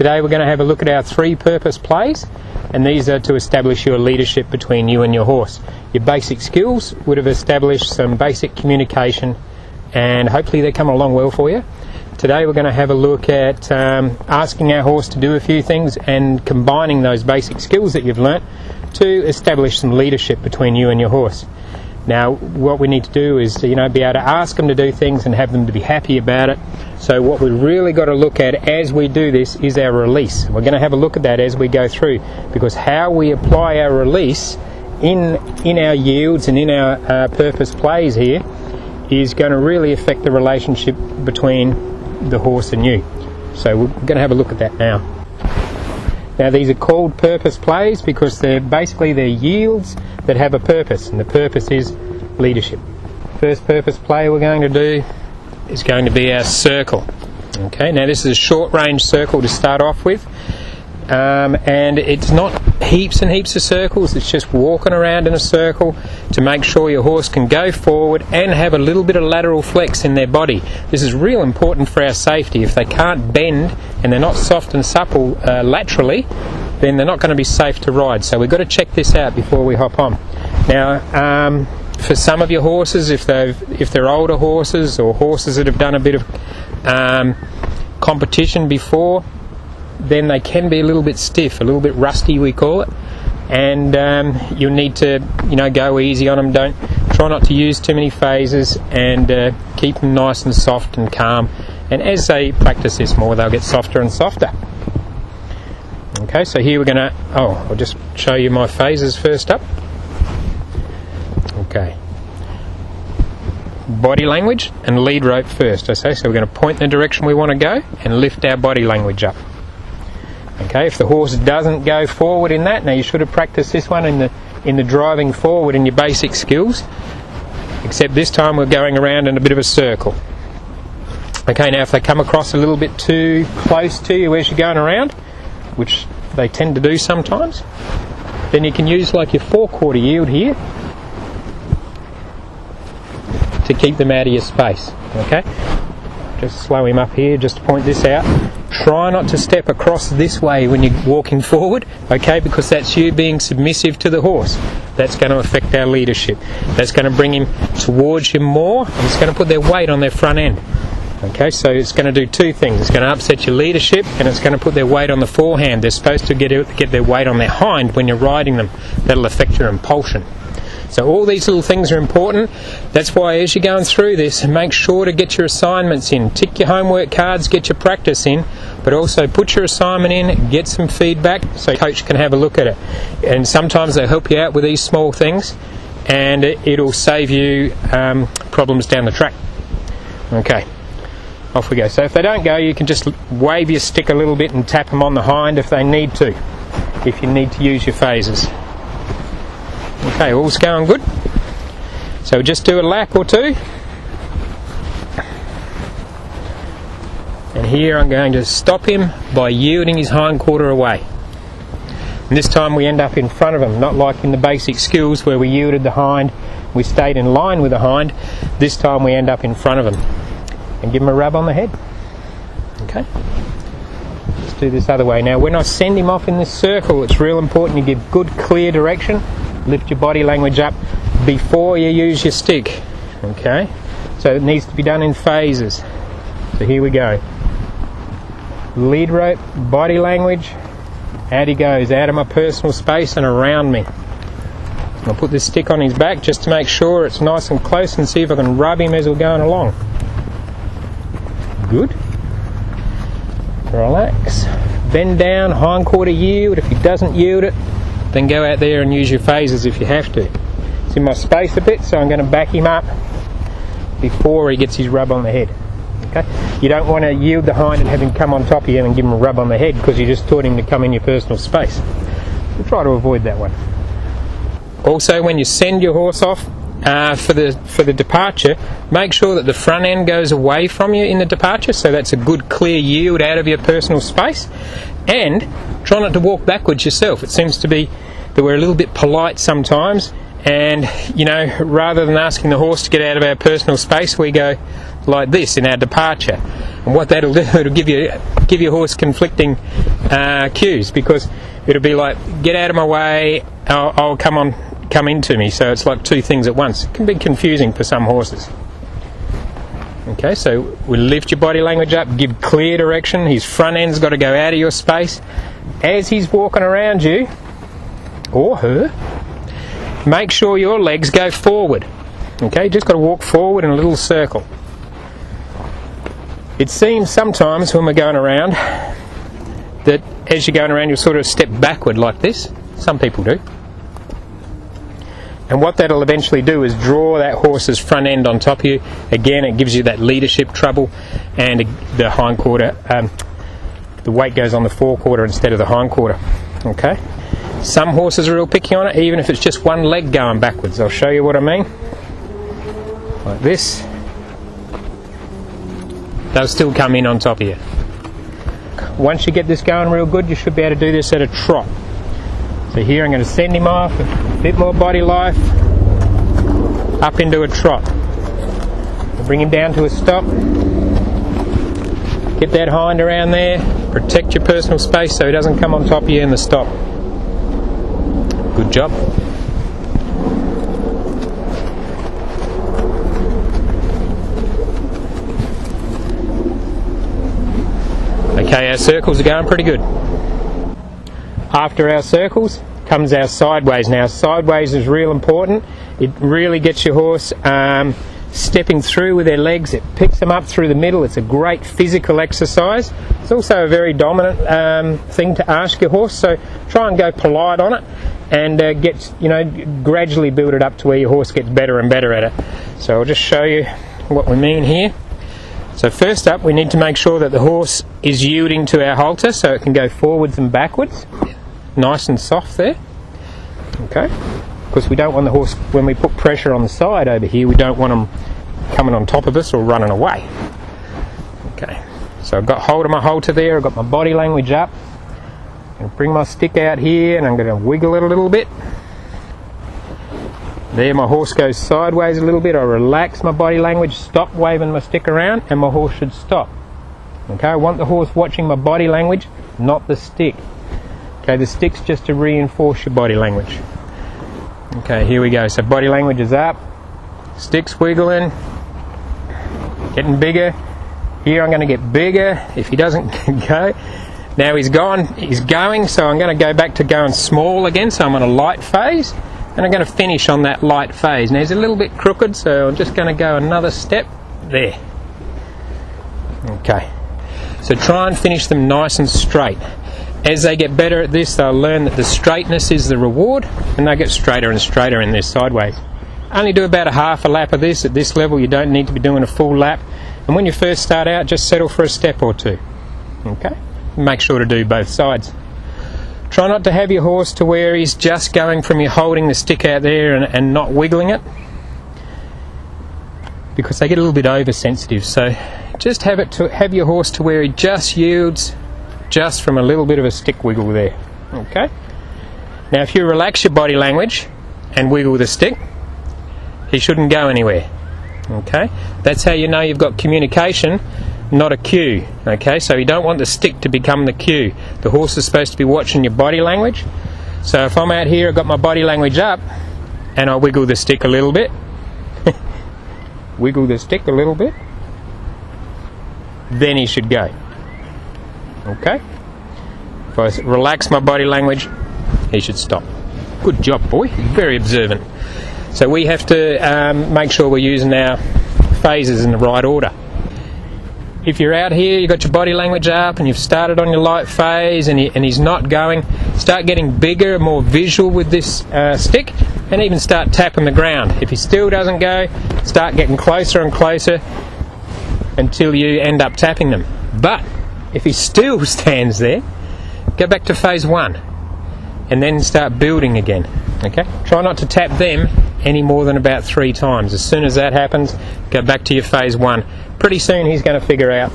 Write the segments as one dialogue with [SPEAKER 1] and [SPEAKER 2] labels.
[SPEAKER 1] Today we're going to have a look at our 3 purpose plays, and these are to establish your leadership between you and your horse. Your basic skills would have established some basic communication, and hopefully they come along well for you. Today we're going to have a look at asking our horse to do a few things and combining those basic skills that you've learnt to establish some leadership between you and your horse. Now what we need to do is be able to ask them to do things and have them to be happy about it. So what we've really got to look at as we do this is our release. We're going to have a look at that as we go through, because how we apply our release in our yields and in our purpose plays here is going to really affect the relationship between the horse and you. So we're going to have a look at that now. Now these are called purpose plays because they're yields that have a purpose, and the purpose is leadership. First purpose play we're going to do is going to be our circle. Okay, now this is a short range circle to start off with, and it's not heaps and heaps of circles, it's just walking around in a circle to make sure your horse can go forward and have a little bit of lateral flex in their body. This is real important for our safety. If they can't bend and they're not soft and supple laterally, then they're not going to be safe to ride. So we've got to check this out before we hop on. Now for some of your horses, if they're older horses or horses that have done a bit of competition before, then they can be a little bit stiff, a little bit rusty we call it, and you'll need to go easy on them. Try not to use too many phases, and keep them nice and soft and calm, and as they practice this more they'll get softer and softer. Okay, so here we're going to, I'll just show you my phases first up. Okay, body language and lead rope first. Okay, so we're going to point in the direction we want to go and lift our body language up. Okay, if the horse doesn't go forward in that, now you should have practiced this one in the driving forward in your basic skills, except this time we're going around in a bit of a circle. Okay, now if they come across a little bit too close to you as you're going around, which they tend to do sometimes, then you can use like your 4/4 yield here to keep them out of your space. Okay, just slow him up here, just to point this out. Try not to step across this way when you're walking forward, okay, because that's you being submissive to the horse. That's going to affect our leadership. That's going to bring him towards you more, and it's going to put their weight on their front end. Okay, so it's going to do 2 things. It's going to upset your leadership, and it's going to put their weight on the forehand. They're supposed to get their weight on their hind when you're riding them. That'll affect your impulsion. So all these little things are important. That's why as you're going through this, make sure to get your assignments in. Tick your homework cards, get your practice in, but also put your assignment in, get some feedback so coach can have a look at it. And sometimes they help you out with these small things, and it'll save you problems down the track. Okay, off we go. So if they don't go, you can just wave your stick a little bit and tap them on the hind if they need to, if you need to use your phases. Okay, all's going good. So just do a lap or 2. And here I'm going to stop him by yielding his hind quarter away. And this time we end up in front of him, not like in the basic skills where we yielded the hind, we stayed in line with the hind. This time we end up in front of him. And give him a rub on the head. Okay. Let's do this other way. Now when I send him off in this circle, it's real important you give good clear direction. Lift your body language up before you use your stick. Okay, so it needs to be done in phases. So here we go. Lead rope, body language, out he goes, out of my personal space and around me. I'll put this stick on his back just to make sure it's nice and close, and see if I can rub him as we're going along. Good. Relax. Bend down, hind quarter yield. If he doesn't yield it, then go out there and use your phases if you have to. It's in my space a bit, so I'm going to back him up before he gets his rub on the head. Okay? You don't want to yield the hind and have him come on top of you and give him a rub on the head, because you just taught him to come in your personal space. We'll try to avoid that one. Also, when you send your horse off for the departure, make sure that the front end goes away from you in the departure, so that's a good clear yield out of your personal space. And try not to walk backwards yourself. It seems to be that we're a little bit polite sometimes, and rather than asking the horse to get out of our personal space, we go like this in our departure. And what that'll do, it'll give you give your horse conflicting cues, because it'll be like, get out of my way, I'll come into me. So it's like two things at once. It can be confusing for some horses. Okay, so we lift your body language up, give clear direction. His front end's got to go out of your space. As he's walking around you, or her, make sure your legs go forward. Okay, just got to walk forward in a little circle. It seems sometimes when we're going around that as you're going around you'll sort of step backward like this. Some people do. And what that'll eventually do is draw that horse's front end on top of you. Again, it gives you that leadership trouble, and the hindquarter, the weight goes on the forequarter instead of the hindquarter. Okay. Some horses are real picky on it, even if it's just one leg going backwards. I'll show you what I mean. Like this. They'll still come in on top of you. Once you get this going real good, you should be able to do this at a trot. So here I'm going to send him off, a bit more body life, up into a trot. I'll bring him down to a stop. Get that hind around there, protect your personal space so he doesn't come on top of you in the stop. Good job. Okay, our circles are going pretty good. After our circles comes our sideways. Now, sideways is real important. It really gets your horse stepping through with their legs. It picks them up through the middle. It's a great physical exercise. It's also a very dominant thing to ask your horse. So try and go polite on it, and gradually build it up to where your horse gets better and better at it. So I'll just show you what we mean here. So first up, we need to make sure that the horse is yielding to our halter so it can go forwards and backwards. Nice and soft there. Okay. Because we don't want the horse, when we put pressure on the side over here, we don't want them coming on top of us or running away. Okay. So I've got hold of my halter there, I've got my body language up. I'm going to bring my stick out here and I'm going to wiggle it a little bit. There, my horse goes sideways a little bit. I relax my body language, stop waving my stick around, and my horse should stop. Okay, I want the horse watching my body language, not the stick. Okay, the stick's just to reinforce your body language. Okay, here we go. So body language is up, stick's wiggling, getting bigger. Here I'm going to get bigger if he doesn't go. Now he's gone, he's going, so I'm going to go back to going small again. So I'm on a light phase, and I'm going to finish on that light phase. Now he's a little bit crooked, so I'm just going to go another step there. Okay, so try and finish them nice and straight. As they get better at this, they'll learn that the straightness is the reward, and they get straighter and straighter in their sideways. Only do about a half a lap of this. At this level, you don't need to be doing a full lap. And when you first start out, just settle for a step or two. Okay? Make sure to do both sides. Try not to have your horse to where he's just going from you holding the stick out there and not wiggling it, because they get a little bit oversensitive. So just have your horse to where he just yields just from a little bit of a stick wiggle there. Okay? Now if you relax your body language and wiggle the stick, he shouldn't go anywhere. Okay? That's how you know you've got communication, not a cue. Okay? So you don't want the stick to become the cue. The horse is supposed to be watching your body language. So if I'm out here, I've got my body language up, and I wiggle the stick a little bit, wiggle the stick a little bit, then he should go. Okay? If I relax my body language, he should stop. Good job, boy. Very observant. So we have to make sure we're using our phases in the right order. If you're out here, you've got your body language up and you've started on your light phase and he's not going, start getting bigger, more visual with this stick, and even start tapping the ground. If he still doesn't go, start getting closer and closer until you end up tapping them. But if he still stands there, go back to phase 1 and then start building again. Okay? Try not to tap them any more than about 3 times. As soon as that happens, go back to your phase 1. Pretty soon he's going to figure out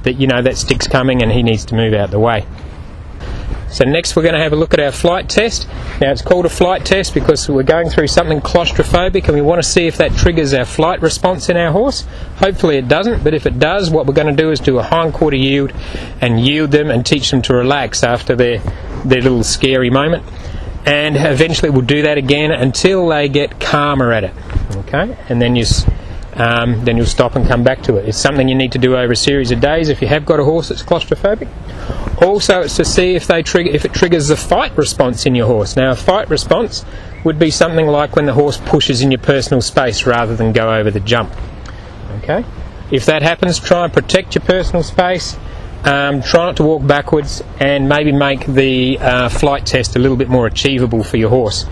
[SPEAKER 1] that, that stick's coming and he needs to move out the way. So next we're going to have a look at our flight test. Now it's called a flight test because we're going through something claustrophobic and we want to see if that triggers our flight response in our horse. Hopefully it doesn't, but if it does, what we're going to do is do a hindquarter yield and yield them and teach them to relax after their little scary moment. And eventually we'll do that again until they get calmer at it. Okay, and then you'll stop and come back to it. It's something you need to do over a series of days if you have got a horse that's claustrophobic. Also, it's to see if it triggers the fight response in your horse. Now, a fight response would be something like when the horse pushes in your personal space rather than go over the jump. Okay, if that happens, try and protect your personal space. Try not to walk backwards, and maybe make the flight test a little bit more achievable for your horse,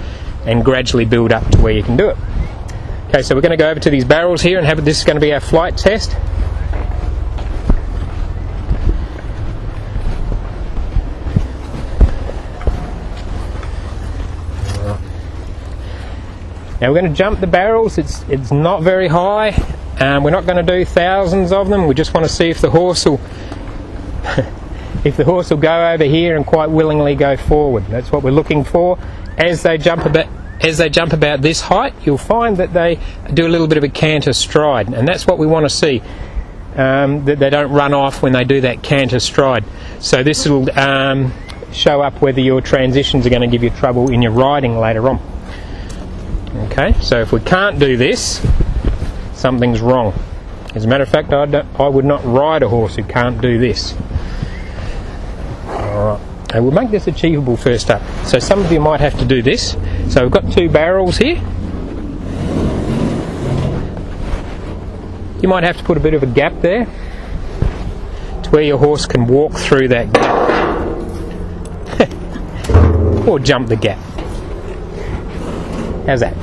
[SPEAKER 1] and gradually build up to where you can do it. Okay, so we're going to go over to these barrels here and this is going to be our flight test. Now we're going to jump the barrels. It's not very high. We're not going to do thousands of them. We just want to see if the horse will go over here and quite willingly go forward. That's what we're looking for. As they jump about this height, you'll find that they do a little bit of a canter stride, and that's what we want to see. That they don't run off when they do that canter stride. So this will show up whether your transitions are going to give you trouble in your riding later on. Okay, so if we can't do this, something's wrong. As a matter of fact, I would not ride a horse who can't do this. Alright, and we'll make this achievable first up. So some of you might have to do this. So we've got two barrels here. You might have to put a bit of a gap there to where your horse can walk through that gap. Or jump the gap. How's that?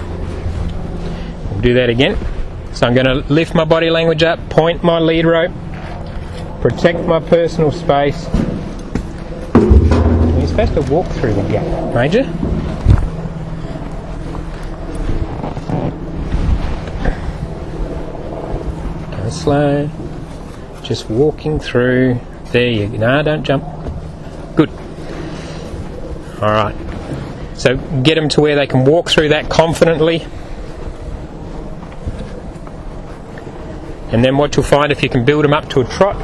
[SPEAKER 1] We'll do that again. So I'm going to lift my body language up, point my lead rope, protect my personal space. You're supposed to walk through the gap, Major. Go slow. Just walking through. There you go. No, don't jump. Good. Alright. So get them to where they can walk through that confidently. And then what you'll find, if you can build them up to a trot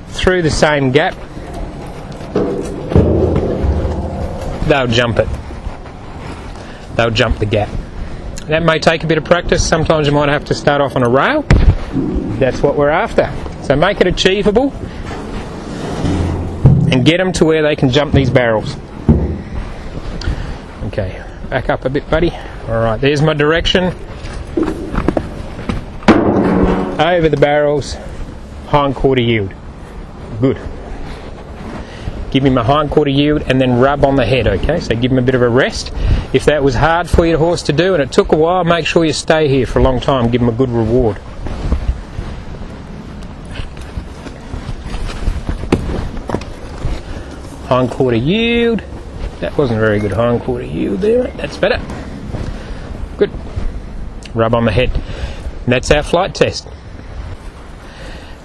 [SPEAKER 1] through the same gap, they'll jump it. They'll jump the gap. That may take a bit of practice. Sometimes you might have to start off on a rail. That's what we're after. So make it achievable and get them to where they can jump these barrels. Okay, back up a bit, buddy. Alright, there's my direction. Over the barrels, hindquarter yield. Good. Give him a hindquarter yield and then rub on the head, okay? So give him a bit of a rest. If that was hard for your horse to do and it took a while, make sure you stay here for a long time. Give him a good reward. Hindquarter yield. That wasn't a very good hindquarter yield there. That's better. Good. Rub on the head. And that's our flight test.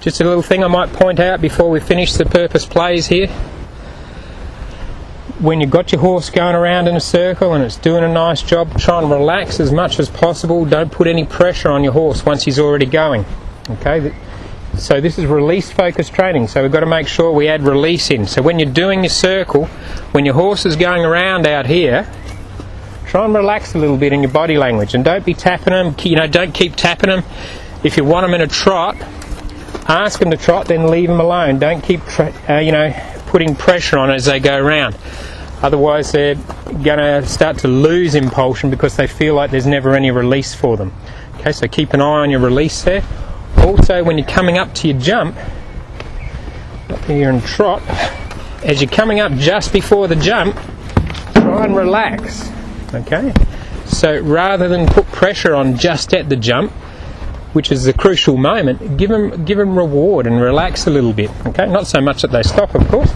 [SPEAKER 1] Just a little thing I might point out before we finish the purpose plays here. When you've got your horse going around in a circle and it's doing a nice job, try and relax as much as possible. Don't put any pressure on your horse once he's already going. Okay, so this is release focused training, so we've got to make sure we add release in. So when you're doing your circle, when your horse is going around out here, try and relax a little bit in your body language, and don't be tapping them. Don't keep tapping them. If you want them in a trot, ask them to trot, then leave them alone. Don't keep putting pressure on as they go around. Otherwise they're going to start to lose impulsion because they feel like there's never any release for them. Okay, so keep an eye on your release there. Also, when you're coming up to your jump, up here in trot, as you're coming up just before the jump, try and relax. Okay, so rather than put pressure on just at the jump, which is the crucial moment, give them reward and relax a little bit. Okay, not so much that they stop, of course,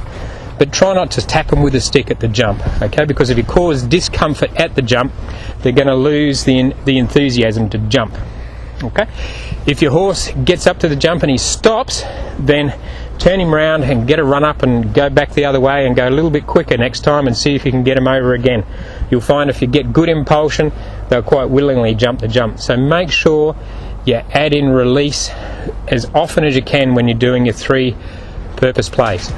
[SPEAKER 1] but try not to tap them with a stick at the jump. Okay, because if you cause discomfort at the jump, they're going to lose the enthusiasm to jump. Okay. If your horse gets up to the jump and he stops, then turn him round and get a run up and go back the other way and go a little bit quicker next time and see if you can get him over again. You'll find if you get good impulsion, they'll quite willingly jump the jump. So make sure you add in release as often as you can when you're doing your 3 purpose plays.